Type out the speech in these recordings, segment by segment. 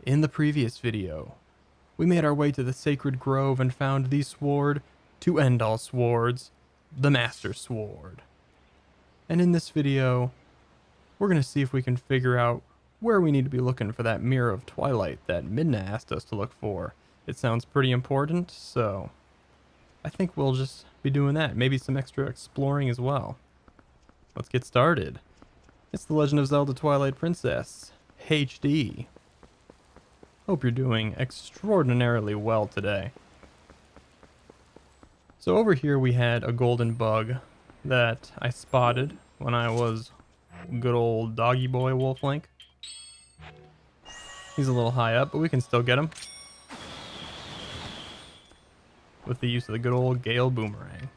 In the previous video, we made our way to the sacred grove and found the sword to end all swords, the Master Sword. And in this video, we're going to see if we can figure out where we need to be looking for that Mirror of Twilight that Midna asked us to look for. It sounds pretty important, so I think we'll just be doing that. Maybe some extra exploring as well. Let's get started. It's The Legend of Zelda Twilight Princess, HD. Hope you're doing extraordinarily well today. So over here we had a golden bug that I spotted when I was good old doggy boy Wolflink. He's a little high up, but we can still get him with the use of the good old Gale Boomerang.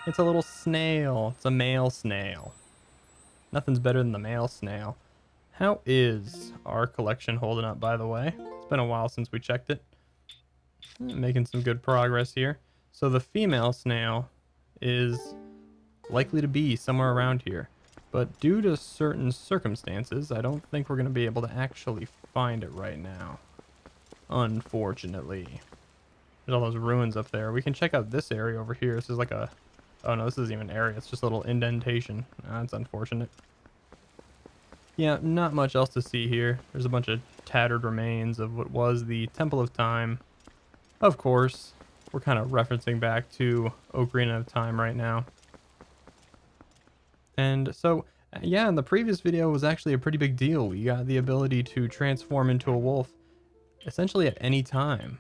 It's a little snail. It's a male snail. Nothing's better than the male snail. How is our collection holding up, by the way? It's been a while since we checked it. Making some good progress here. So the female snail is likely to be somewhere around here. But due to certain circumstances, I don't think we're going to be able to actually find it right now. Unfortunately. There's all those ruins up there. We can check out this area over here. This is like a... Oh no, this isn't even an area. It's just a little indentation. That's unfortunate. Yeah, not much else to see here. There's a bunch of tattered remains of what was the Temple of Time. Of course, we're kind of referencing back to Ocarina of Time right now. And so, yeah, in the previous video was actually a pretty big deal. We got the ability to transform into a wolf essentially at any time.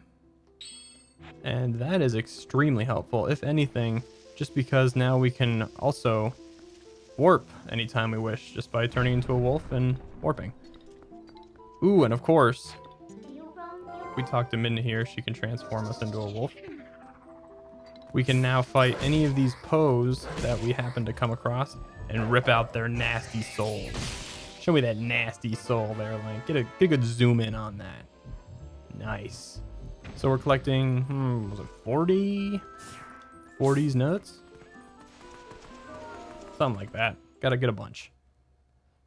And that is extremely helpful, if anything, just because now we can also warp anytime we wish, just by turning into a wolf and warping. Ooh, and of course, we talked to Midna here, she can transform us into a wolf. We can now fight any of these Poes that we happen to come across and rip out their nasty souls. Show me that nasty soul there, Link. Get a good zoom in on that. Nice. So we're collecting, was it 40? 40's nuts? Something like that. Gotta get a bunch.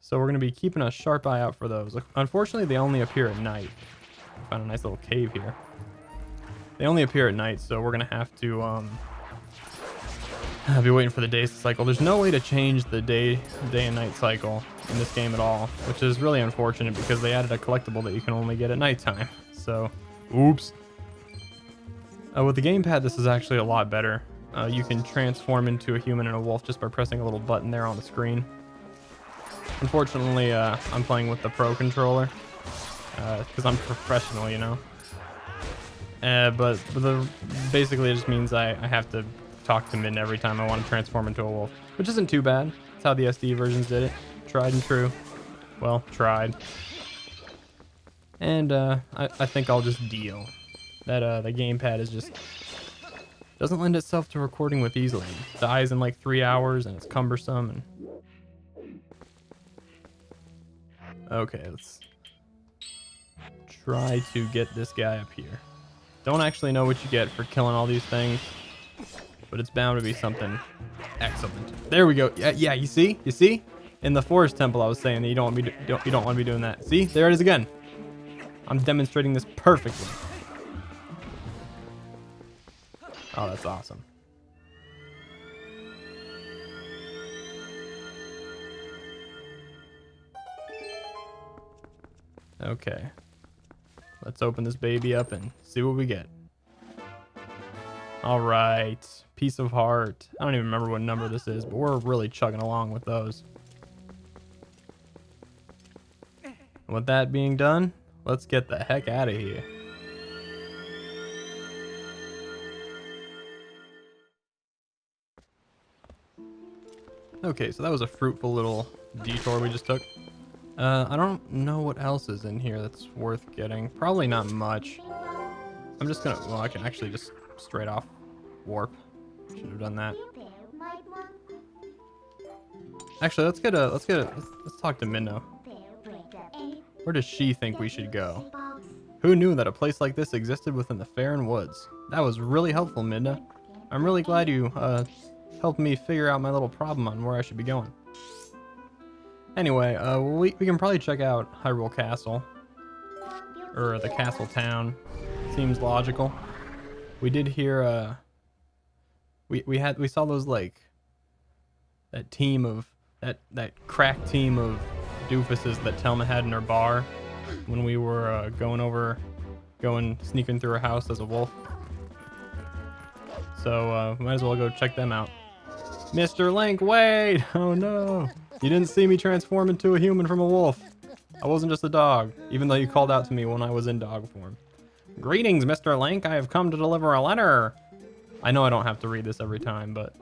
So we're going to be keeping a sharp eye out for those. Unfortunately, they only appear at night. Found a nice little cave here. They only appear at night, so we're going to have to be waiting for the days to cycle. There's no way to change the day and night cycle in this game at all, which is really unfortunate because they added a collectible that you can only get at nighttime. So, oops. With the gamepad, this is actually a lot better. You can transform into a human and a wolf just by pressing a little button there on the screen. Unfortunately, I'm playing with the Pro controller because I'm professional, you know. But basically it just means I have to talk to Midna every time I want to transform into a wolf, which isn't too bad. That's how the SD versions did it. Tried and true. Well, tried. And I think I'll just deal. That the gamepad is just doesn't lend itself to recording with easily. It dies in like 3 hours and it's cumbersome. And okay, let's try to get this guy up here. Don't actually know what you get for killing all these things, but it's bound to be something excellent. There we go. Yeah, you see? You see? In the forest temple, I was saying that you don't want to be doing that. See? There it is again. I'm demonstrating this perfectly. Oh, that's awesome. Okay. Let's open this baby up and see what we get. All right. Piece of heart. I don't even remember what number this is, but we're really chugging along with those. And with that being done, let's get the heck out of here. Okay, so that was a fruitful little detour we just took. I don't know what else is in here that's worth getting. Probably not much. I'm just gonna, well, I can actually just straight off warp. Should have done that. Actually, let's talk to Midna. Where does she think we should go? Who knew that a place like this existed within the Faron Woods? That was really helpful, Midna. I'm really glad you helped me figure out my little problem on where I should be going. Anyway, we can probably check out Hyrule Castle. Or the castle town. Seems logical. We did hear, we saw those, like, that team of, that crack team of doofuses that Telma had in her bar when we were, sneaking through her house as a wolf. So, might as well go check them out. Mr. Link, wait! Oh no! You didn't see me transform into a human from a wolf. I wasn't just a dog, even though you called out to me when I was in dog form. Greetings, Mr. Link. I have come to deliver a letter. I know I don't have to read this every time, but...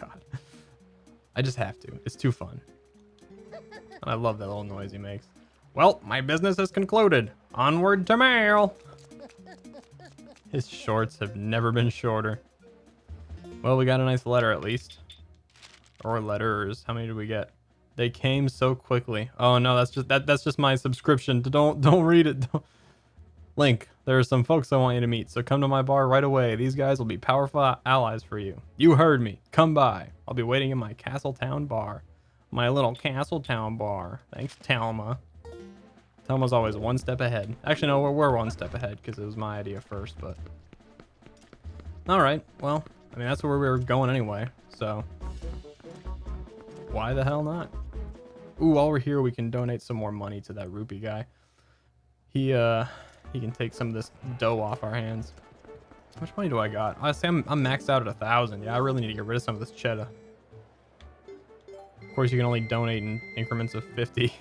God. I just have to. It's too fun. And I love that little noise he makes. Well, my business is concluded. Onward to mail. His shorts have never been shorter. Well, we got a nice letter at least. Or letters. How many did we get? They came so quickly. Oh no, that's just my subscription. Don't read it. Don't. Link, there are some folks I want you to meet, so come to my bar right away. These guys will be powerful allies for you. You heard me. Come by. I'll be waiting in my Castletown bar. My little Castletown bar. Thanks, Telma. Telma's always one step ahead. Actually, no, we're one step ahead because it was my idea first, but... Alright, well, I mean, that's where we were going anyway, so... Why the hell not? Ooh, while we're here, we can donate some more money to that rupee guy. He can take some of this dough off our hands. How much money do I got? I say I'm maxed out at 1,000. Yeah, I really need to get rid of some of this cheddar. Of course, you can only donate in increments of 50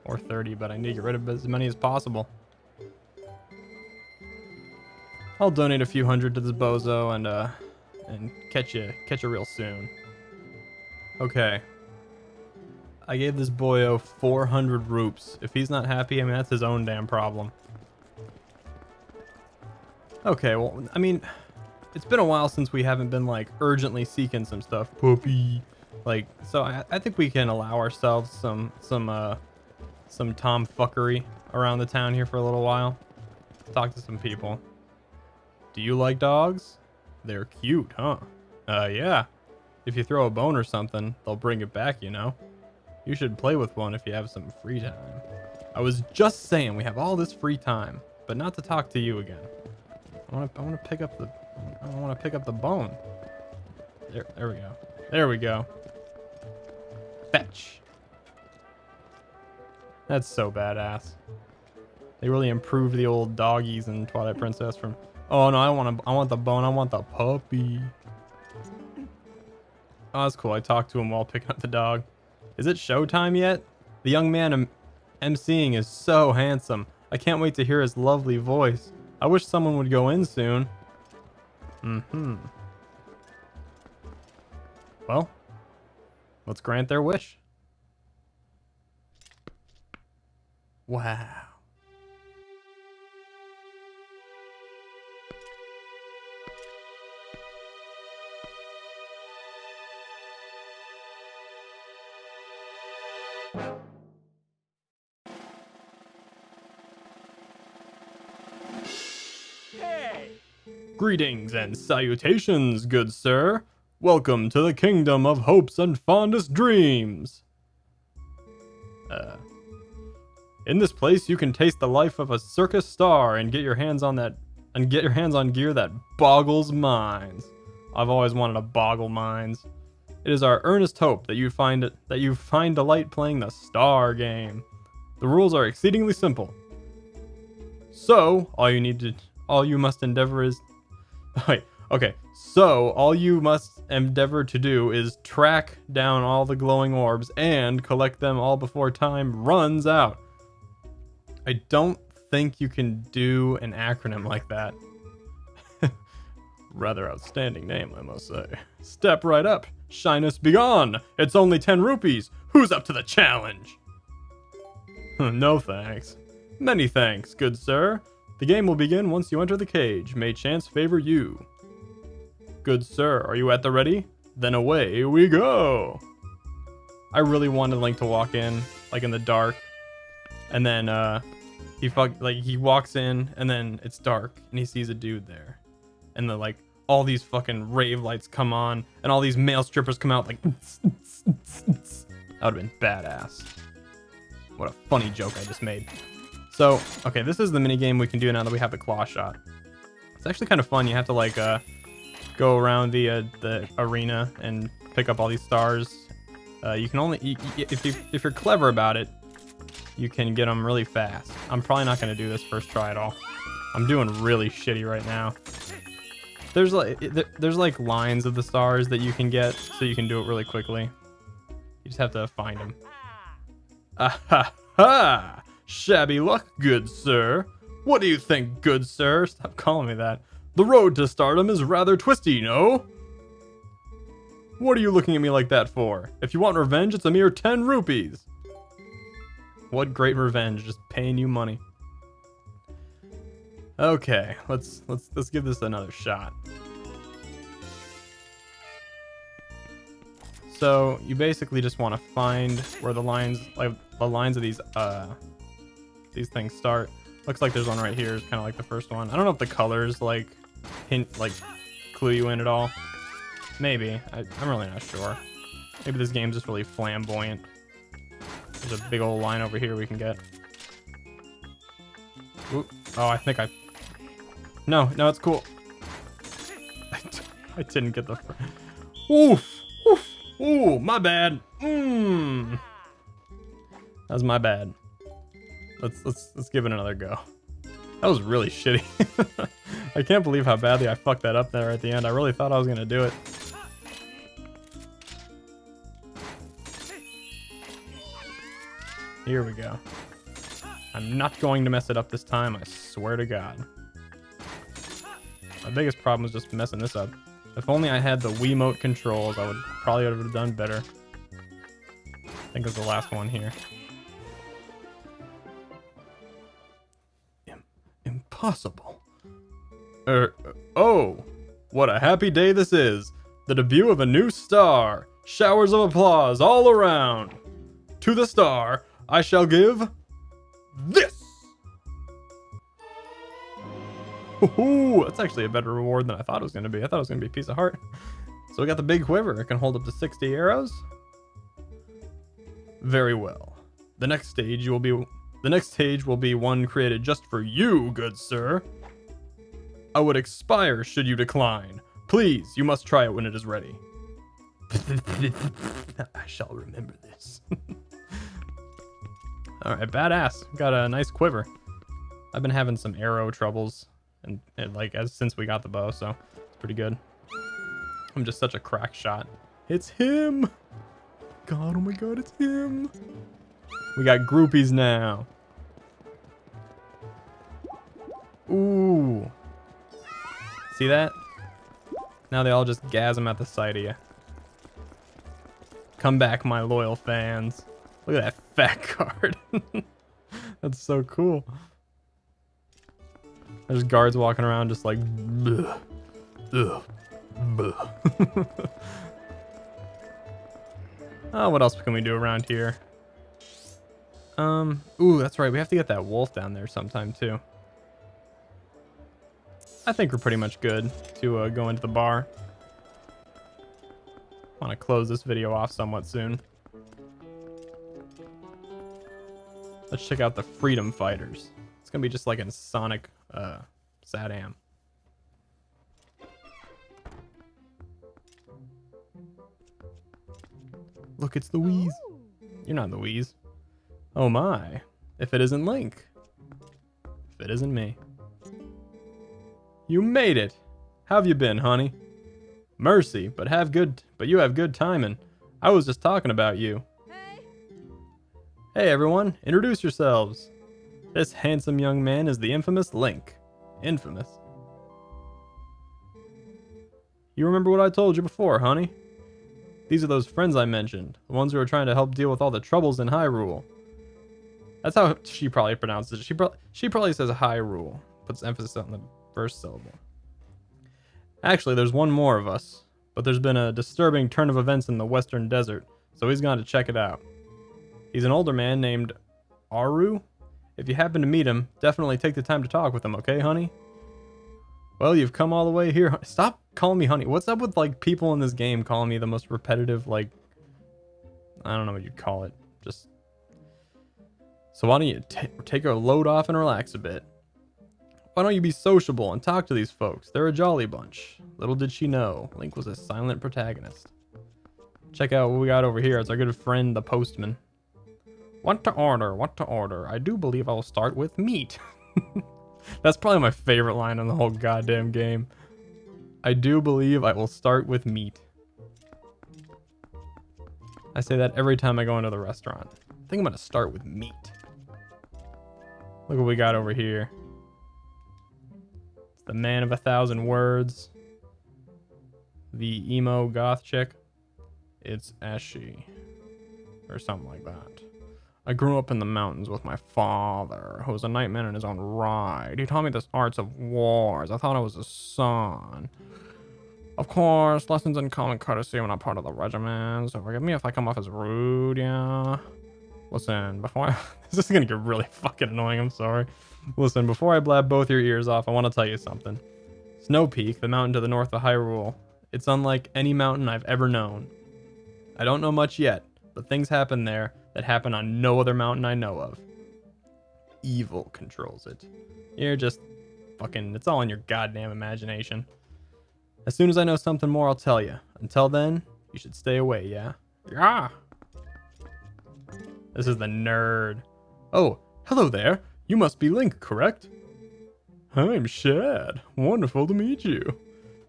or 30, but I need to get rid of as many as possible. I'll donate a few hundred to this bozo and catch you real soon. Okay. I gave this boyo 400 rupes. If he's not happy, I mean, that's his own damn problem. Okay, well, I mean, it's been a while since we haven't been, like, urgently seeking some stuff. Puppy. Like, so I think we can allow ourselves some tomfuckery around the town here for a little while. Talk to some people. Do you like dogs? They're cute, huh? Yeah. If you throw a bone or something, they'll bring it back, you know? You should play with one if you have some free time. I was just saying we have all this free time, but not to talk to you again. I want to pick up the bone. There we go. There we go. Fetch. That's so badass. They really improved the old doggies in Twilight Princess from... Oh no, I want the bone. I want the puppy. Oh, that's cool. I talked to him while picking up the dog. Is it showtime yet? The young man emceeing is so handsome. I can't wait to hear his lovely voice. I wish someone would go in soon. Well, let's grant their wish. Wow. Greetings and salutations, good sir. Welcome to the kingdom of hopes and fondest dreams. In this place, you can taste the life of a circus star and get your hands on gear that boggles minds. I've always wanted to boggle minds. It is our earnest hope that you find delight playing the star game. The rules are exceedingly simple. So all you must endeavor to do is track down all the glowing orbs and collect them all before time runs out. I don't think you can do an acronym like that. Rather outstanding name, I must say. Step right up. Shyness be gone. It's only 10 rupees. Who's up to the challenge? No thanks. Many thanks, good sir. The game will begin once you enter the cage. May chance favor you. Good sir, are you at the ready? Then away we go. I really wanted Link to walk in, like in the dark, and then he walks in, and then it's dark, and he sees a dude there, and the all these fucking rave lights come on and all these male strippers come out like that would have been badass. What a funny joke I just made. So, okay, this is the mini game we can do now that we have the claw shot. It's actually kind of fun. You have to like go around the arena and pick up all these stars. You can only if you're clever about it, you can get them really fast. I'm probably not going to do this first try at all. I'm doing really shitty right now. There's like lines of the stars that you can get, so you can do it really quickly. You just have to find them. Ah ha ha! Shabby luck, good sir. What do you think, good sir? Stop calling me that. The road to stardom is rather twisty, no? What are you looking at me like that for? If you want revenge, it's a mere 10 rupees. What great revenge, just paying you money. Okay, let's give this another shot. So you basically just want to find where the lines of these things start. Looks like there's one right here. It's kind of like the first one. I don't know if the colors like clue you in at all. Maybe. I'm really not sure. Maybe this game's just really flamboyant. There's a big old line over here we can get. Ooh. Oh, I think No, it's cool. I didn't get the... Oof! Oof! Ooh, my bad. That was my bad. Let's give it another go. That was really shitty. I can't believe how badly I fucked that up there at the end. I really thought I was gonna do it. Here we go. I'm not going to mess it up this time, I swear to God. My biggest problem is just messing this up. If only I had the Wiimote controls, I would probably have done better. I think it was the last one here. Impossible. Oh, what a happy day this is. The debut of a new star. Showers of applause all around. To the star, I shall give this. Ooh, that's actually a better reward than I thought it was going to be. I thought it was going to be a piece of heart. So we got the big quiver. It can hold up to 60 arrows. Very well. The next stage will be one created just for you, good sir. I would expire should you decline. Please, you must try it when it is ready. I shall remember this. All right, badass. Got a nice quiver. I've been having some arrow troubles. And like since we got the bow, so it's pretty good. I'm just such a crack shot. It's him. God, oh my God, it's him. We got groupies now. Ooh. See that? Now they all just gasm at the sight of you. Come back, my loyal fans. Look at that fat card. That's so cool. There's guards walking around just like, bleh, ugh, bleh. Oh, what else can we do around here? Ooh, that's right. We have to get that wolf down there sometime too. I think we're pretty much good to go into the bar. I want to close this video off somewhat soon. Let's check out the Freedom Fighters. It's gonna be just like in Sonic Sadam. Look, it's Louise. You're not Louise. Oh my. If it isn't Link. If it isn't me. You made it. How have you been, honey? Mercy, but you have good timing. I was just talking about you. Hey everyone, introduce yourselves. This handsome young man is the infamous Link. Infamous. You remember what I told you before, honey? These are those friends I mentioned, the ones who are trying to help deal with all the troubles in Hyrule. That's how she probably pronounces it. She probably says Hyrule, puts emphasis on the first syllable. Actually, there's one more of us, but there's been a disturbing turn of events in the Western Desert, so he's gone to check it out. He's an older man named Aru. If you happen to meet him, definitely take the time to talk with him, okay, honey? Well, you've come all the way here. Stop calling me honey. What's up with like people in this game calling me the most repetitive, like, I don't know what you'd call it. Just, so why don't you take a load off and relax a bit? Why don't you be sociable and talk to these folks? They're a jolly bunch. Little did she know, Link was a silent protagonist. Check out what we got over here. It's our good friend, the postman. What to order? What to order? I do believe I will start with meat. That's probably my favorite line in the whole goddamn game. I do believe I will start with meat. I say that every time I go into the restaurant. I think I'm gonna start with meat. Look what we got over here. It's the man of 1,000 words. The emo goth chick. It's Ashy. Or something like that. I grew up in the mountains with my father, who was a nightman in his own right. He taught me the arts of wars. I thought I was a son. Of course, lessons in common courtesy when I'm part of the regiment, so forgive me if I come off as rude, yeah. Listen, before this is gonna get really fucking annoying, I'm sorry. Listen, before I blab both your ears off, I want to tell you something. Snow Peak, the mountain to the north of Hyrule, it's unlike any mountain I've ever known. I don't know much yet, but things happen there that happen on no other mountain I know of. Evil controls it. You're just fucking, it's all in your goddamn imagination. As soon as I know something more, I'll tell you. Until then, you should stay away, yeah? Yeah! This is the nerd. Oh, hello there. You must be Link, correct? I'm Shad. Wonderful to meet you.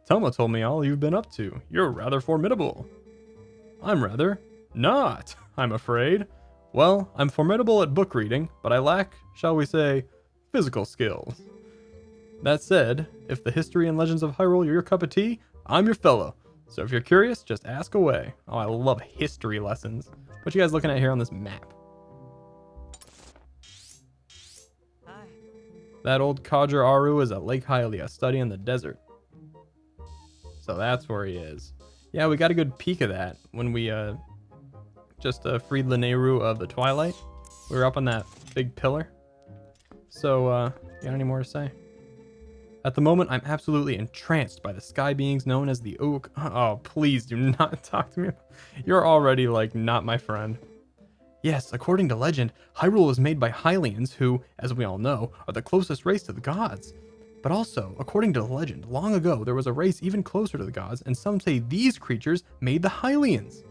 Telma told me all you've been up to. You're rather formidable. I'm rather not, I'm afraid. Well, I'm formidable at book reading, but I lack, shall we say, physical skills. That said, if the history and legends of Hyrule are your cup of tea, I'm your fellow. So if you're curious, just ask away. Oh, I love history lessons. What you guys looking at here on this map? Hi. That old codger Aru is at Lake Hylia, studying in the desert. So that's where he is. Yeah, we got a good peek of that when we just freed Lineru of the Twilight. We were up on that big pillar. So, you got any more to say? At the moment, I'm absolutely entranced by the sky beings known as the Ook. Oh, please do not talk to me. You're already, like, not my friend. Yes, according to legend, Hyrule was made by Hylians who, as we all know, are the closest race to the gods. But also, according to the legend, long ago there was a race even closer to the gods, and some say these creatures made the Hylians.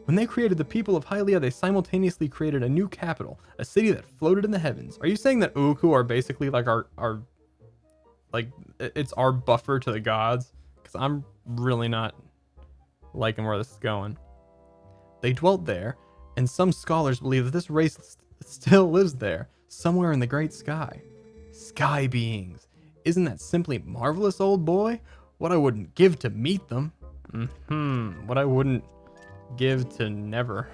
When they created the people of Hylia, they simultaneously created a new capital, a city that floated in the heavens. Are you saying that Uku are basically like our like, it's our buffer to the gods? Because I'm really not liking where this is going. They dwelt there, and some scholars believe that this race still lives there, somewhere in the great sky. Sky beings. Isn't that simply marvelous, old boy? What I wouldn't give to meet them. What I wouldn't give to never.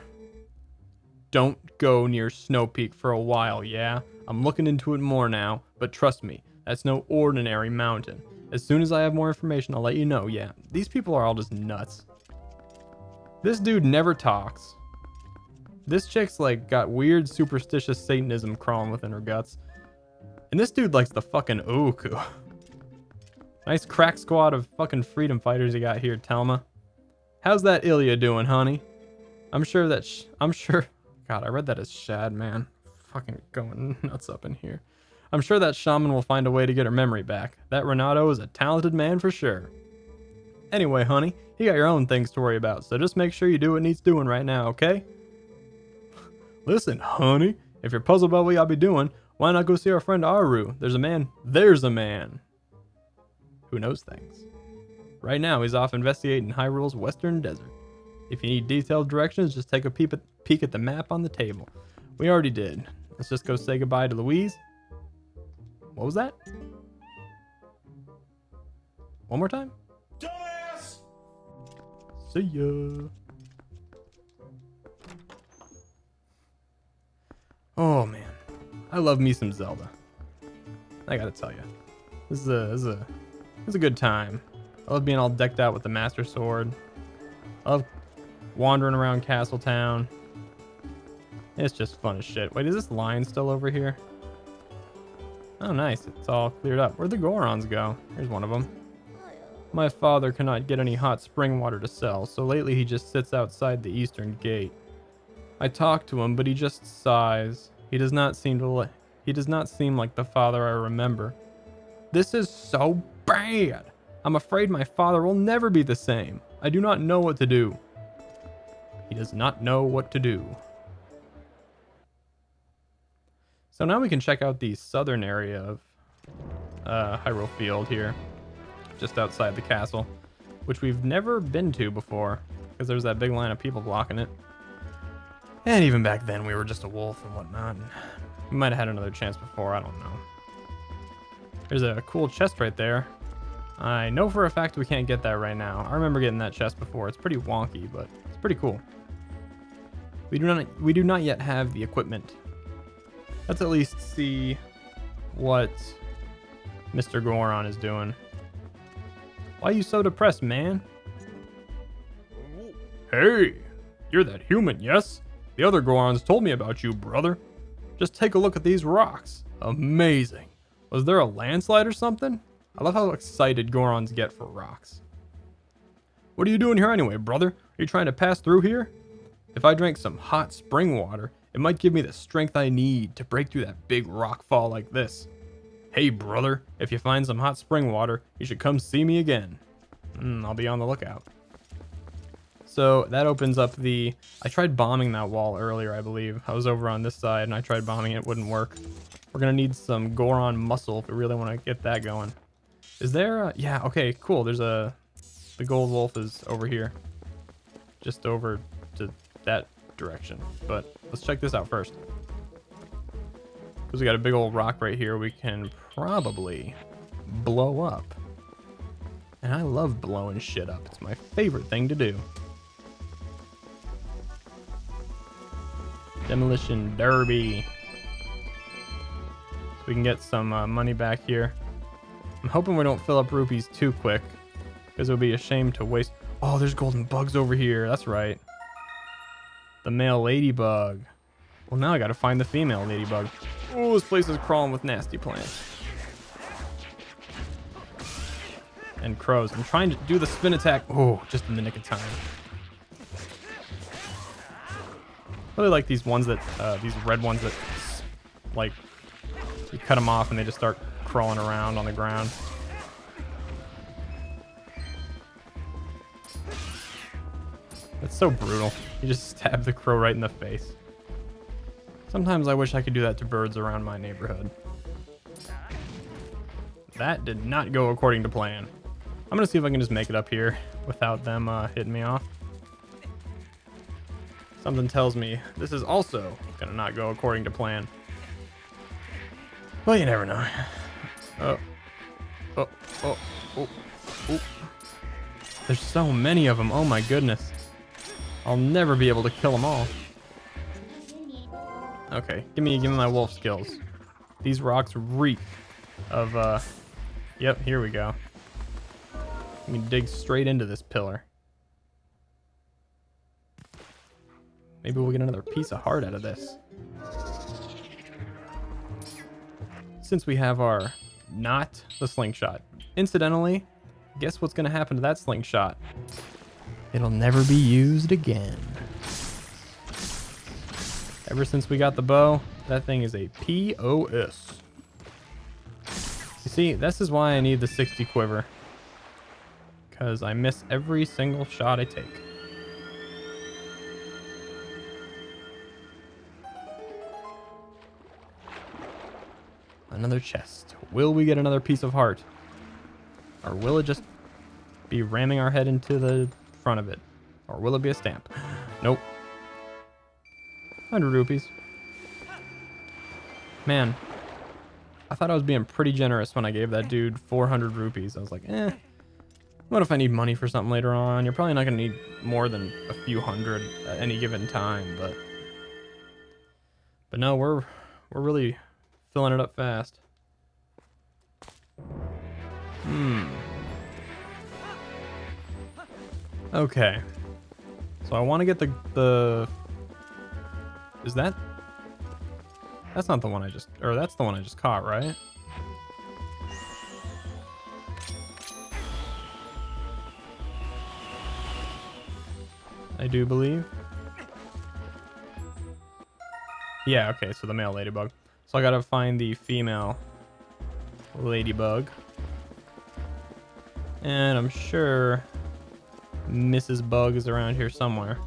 Don't go near Snow Peak for a while, yeah? I'm looking into it more now, but trust me, that's no ordinary mountain. As soon as I have more information, I'll let you know, yeah. These people are all just nuts. This dude never talks. This chick's like got weird superstitious Satanism crawling within her guts. And this dude likes the fucking Uku. Nice crack squad of fucking freedom fighters you got here, Telma. How's that Ilya doing, honey? I'm sure that God, I read that as Shad, man. Fucking going nuts up in here. I'm sure that shaman will find a way to get her memory back. That Renato is a talented man for sure. Anyway, honey, you got your own things to worry about, so just make sure you do what needs doing right now, okay? Listen, honey, if you're puzzled about what I'll be doing, why not go see our friend Aru? There's a man who knows things. Right now, he's off investigating Hyrule's western desert. If you need detailed directions, just take a peek at the map on the table. We already did. Let's just go say goodbye to Louise. What was that? One more time? Dumbass! See ya. Oh man, I love me some Zelda. I gotta tell you, this is a good time. I love being all decked out with the Master Sword. I love wandering around Castletown. It's just fun as shit. Wait, is this line still over here? Oh, nice. It's all cleared up. Where'd the Gorons go? Here's one of them. My father cannot get any hot spring water to sell, so lately he just sits outside the eastern gate. I talk to him, but he just sighs. He does not seem like the father I remember. This is so bad. I'm afraid my father will never be the same. I do not know what to do. He does not know what to do. So now we can check out the southern area of Hyrule Field here, just outside the castle, which we've never been to before because there's that big line of people blocking it. And even back then we were just a wolf and whatnot. And we might have had another chance before, I don't know. There's a cool chest right there. I know for a fact we can't get that right now. I remember getting that chest before. It's pretty wonky, but it's pretty cool. We do not yet have the equipment. Let's at least see what Mr. Goron is doing. Why are you so depressed, man? Hey, you're that human, yes? The other Gorons told me about you, brother. Just take a look at these rocks. Amazing. Was there a landslide or something? I love how excited Gorons get for rocks. What are you doing here anyway, brother? Are you trying to pass through here? If I drank some hot spring water, it might give me the strength I need to break through that big rock fall like this. Hey, brother, if you find some hot spring water, you should come see me again. I'll be on the lookout. So that opens up the... I tried bombing that wall earlier, I believe. I was over on this side and I tried bombing it. It wouldn't work. We're going to need some Goron muscle if we really want to get that going. Is there a... Yeah, okay, cool. There's a... The gold wolf is over here. Just over to that direction. But let's check this out first. Because we got a big old rock right here we can probably blow up. And I love blowing shit up. It's my favorite thing to do. Demolition Derby. So we can get some money back here. I'm hoping we don't fill up rupees too quick, because it would be a shame to waste... Oh, there's golden bugs over here. That's right. The male ladybug. Well, now I gotta find the female ladybug. Oh, this place is crawling with nasty plants. And crows. I'm trying to do the spin attack. Oh, just in the nick of time. I really like these ones that, these red ones that, like, you cut them off and they just start crawling around on the ground. That's so brutal. You just stab the crow right in the face. Sometimes I wish I could do that to birds around my neighborhood. That did not go according to plan. I'm gonna see if I can just make it up here without them hitting me off. Something tells me this is also gonna not go according to plan. Well, you never know. Oh. Oh, oh, oh, oh. There's so many of them. Oh my goodness. I'll never be able to kill them all. Okay, give me my wolf skills. These rocks reek of yep, here we go. Let me dig straight into this pillar. Maybe we'll get another piece of heart out of this. Since we have our not the slingshot. Incidentally, guess what's gonna happen to that slingshot? It'll never be used again. Ever since we got the bow, that thing is a POS. You see, this is why I need the 60 quiver. Because I miss every single shot I take. Another chest. Will we get another piece of heart? Or will it just be ramming our head into the front of it? Or will it be a stamp? Nope. 100 rupees. Man, I thought I was being pretty generous when I gave that dude 400 rupees. I was like, what if I need money for something later on? You're probably not going to need more than a few hundred at any given time, but no, we're really filling it up fast. Okay. So I want to get the is that... That's not the one I just... Or that's the one I just caught, right? I do believe. Yeah, okay, so the male ladybug. So I gotta find the female ladybug. And I'm sure Mrs. Bug is around here somewhere.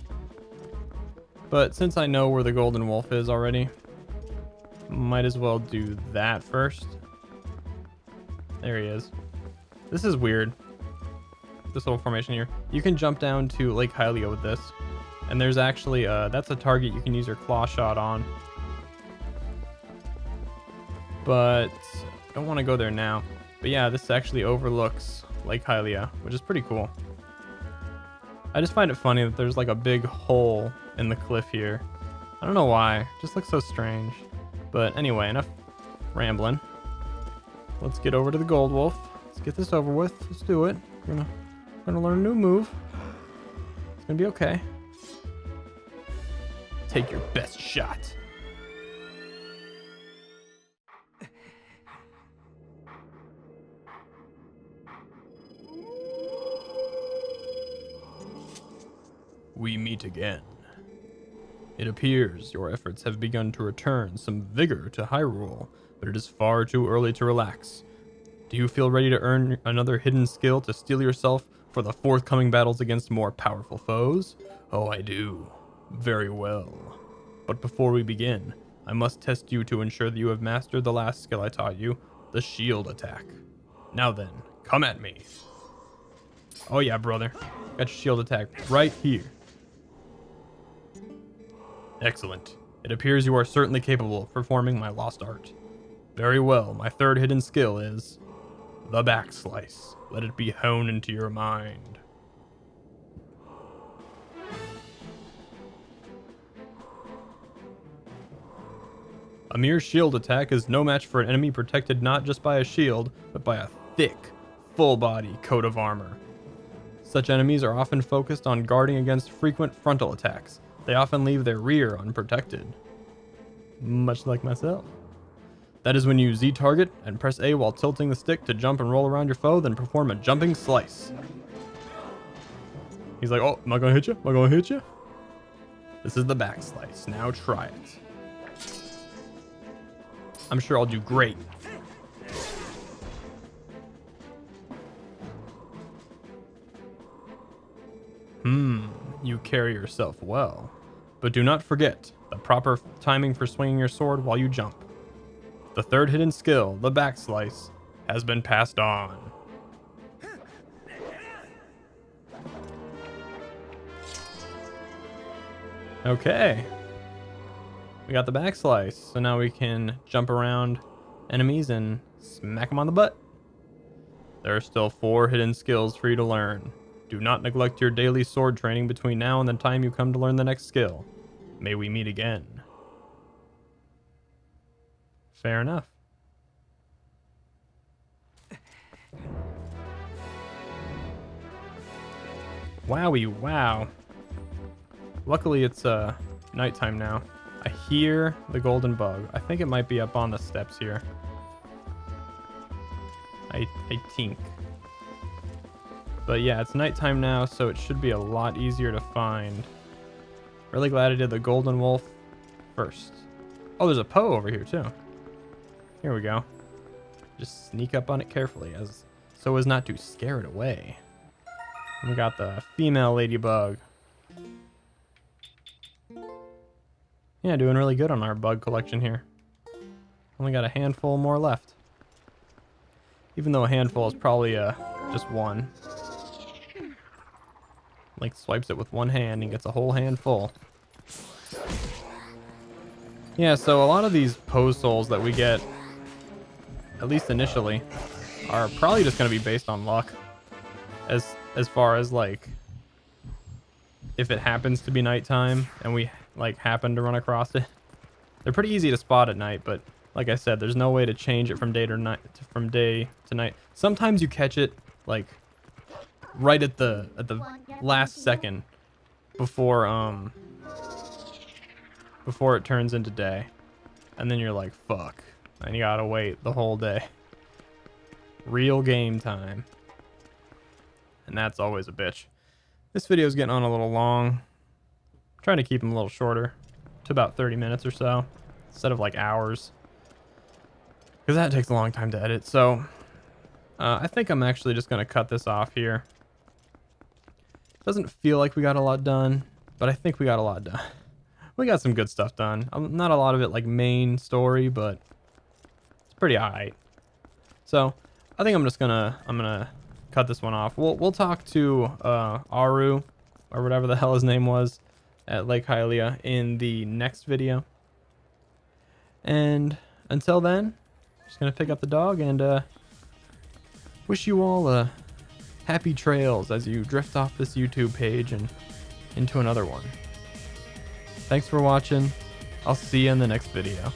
But since I know where the golden wolf is already, might as well do that first. There he is. This is weird. This little formation here. You can jump down to Lake Hylia with this. And there's actually, that's a target you can use your claw shot on. But don't want to go there now. But yeah, this actually overlooks Lake Hylia, which is pretty cool. I just find it funny that there's like a big hole in the cliff here. I don't know why. It just looks so strange. But anyway, enough rambling. Let's get over to the gold wolf. Let's get this over with. Let's do it. We're gonna learn a new move. It's gonna be okay. Take your best shot. We meet again. It appears your efforts have begun to return some vigor to Hyrule, but it is far too early to relax. Do you feel ready to earn another hidden skill to steel yourself for the forthcoming battles against more powerful foes? Oh, I do. Very well. But before we begin, I must test you to ensure that you have mastered the last skill I taught you, the shield attack. Now then, come at me. Oh yeah, brother. Got your shield attack right here. Excellent. It appears you are certainly capable of performing my lost art. Very well, my third hidden skill is the backslice. Let it be honed into your mind. A mere shield attack is no match for an enemy protected not just by a shield, but by a thick, full-body coat of armor. Such enemies are often focused on guarding against frequent frontal attacks. They often leave their rear unprotected. Much like myself. That is when you Z-target and press A while tilting the stick to jump and roll around your foe, then perform a jumping slice. He's like, oh, am I gonna hit you? Am I gonna hit you? This is the back slice. Now try it. I'm sure I'll do great. You carry yourself well. But do not forget the proper timing for swinging your sword while you jump. The third hidden skill, the backslice, has been passed on. Okay. We got the backslice, so now we can jump around enemies and smack them on the butt. There are still 4 hidden skills for you to learn. Do not neglect your daily sword training between now and the time you come to learn the next skill. May we meet again. Fair enough. Wowie, wow. Luckily it's nighttime now. I hear the golden bug. I think it might be up on the steps here. I think. But yeah, it's nighttime now, so it should be a lot easier to find. Really glad I did the golden wolf first. Oh, there's a Poe over here too. Here we go. Just sneak up on it carefully so as not to scare it away. And we got the female ladybug. Yeah, doing really good on our bug collection here. Only got a handful more left. Even though a handful is probably just one. Link swipes it with one hand and gets a whole handful. Yeah, so a lot of these Poe souls that we get, at least initially, are probably just going to be based on luck. As far as like, if it happens to be nighttime and we like happen to run across it. They're pretty easy to spot at night, but like I said, there's no way to change it from day to night. Sometimes you catch it like right at the last second before it turns into day, and then you're like, fuck, and you gotta wait the whole day. Real game time, and that's always a bitch. This video is getting on a little long. trying to keep them a little shorter, to about 30 minutes or so, instead of like hours, because that takes a long time to edit. So I think I'm actually just going to cut this off here. Doesn't feel like we got a lot done, but I think we got a lot done. We got some good stuff done. Not a lot of it like main story, but it's pretty alright. So I think I'm gonna cut this one off. We'll talk to Aru, or whatever the hell his name was, at Lake Hylia in the next video. And until then, just gonna pick up the dog and wish you all happy trails as you drift off this YouTube page and into another one. Thanks for watching. I'll see you in the next video.